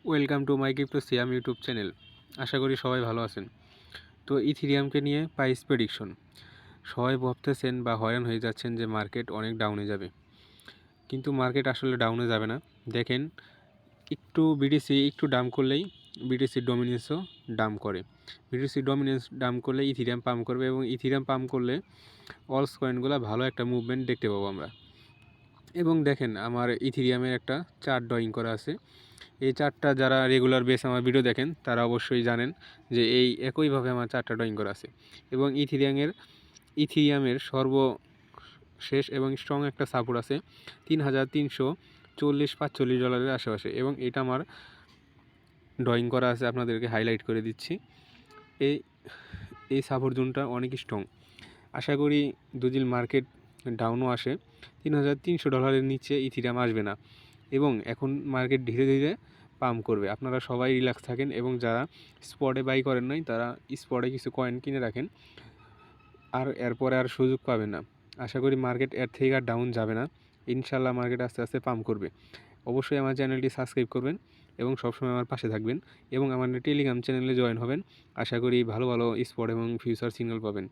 Welcome to my crypto Siam YouTube channel. আশা করি সবাই ভালো আছেন। তো ইথিরিয়ামকে নিয়ে প্রাইস প্রেডিকশন, সবাই ভাবতেছেন বা হয়রান হয়ে যাচ্ছেন যে মার্কেট অনেক ডাউনে যাবে, কিন্তু মার্কেট আসলে ডাউনে যাবে না। দেখেন, একটু বিটিসি একটু ডাম করলেই বিটিসি ডমিনেন্সও ডাম করে। বিটিসি ডমিনেন্স ডাম করলে ইথিরিয়াম পাম্প করবে, এবং ইথিরিয়াম পাম্প করলে অলস কয়েনগুলো ভালো একটা মুভমেন্ট দেখতে পাবো আমরা। এবং দেখেন, আমার ইথিরিয়ামের একটা চার্ট ড্রয়িং করা আছে। এই চার্টটা যারা রেগুলার বেস আমার ভিডিও দেখেন তারা অবশ্যই জানেন যে এই একইভাবে আমার চার্টটা ড্রয়িং করা আছে। এবং ইথিরিয়ামের সর্বশেষ এবং স্ট্রং একটা সাপোর্ট আছে $3,340-45 আশেপাশে, এবং এটা আমার ড্রয়িং করা আছে, আপনাদেরকে হাইলাইট করে দিচ্ছি। এই এই সাপোর্ট জোনটা অনেক স্ট্রং। আশা করি যদি মার্কেট ডাউনও আসে, $3,300 নিচে ইথিরিয়াম আসবে না, এবং এখন মার্কেট ধীরে ধীরে পাম্প করবে। আপনারা সবাই রিল্যাক্স থাকেন, এবং যারা স্পটে বাই করেন নাই তারা স্পটে কিছু কয়েন কিনে রাখেন, আর এরপরে আর সুযোগ পাবে না। আশা করি মার্কেট এর থেকে আর ডাউন যাবে না। ইনশাল্লাহ মার্কেট আস্তে আস্তে পাম্প করবে। অবশ্যই আমার চ্যানেলটি সাবস্ক্রাইব করবেন এবং সবসময় আমার পাশে থাকবেন, এবং আমার টেলিগ্রাম চ্যানেলে জয়েন হবেন। আশা করি ভালো ভালো স্পট এবং ফিউচার সিগন্যাল পাবেন।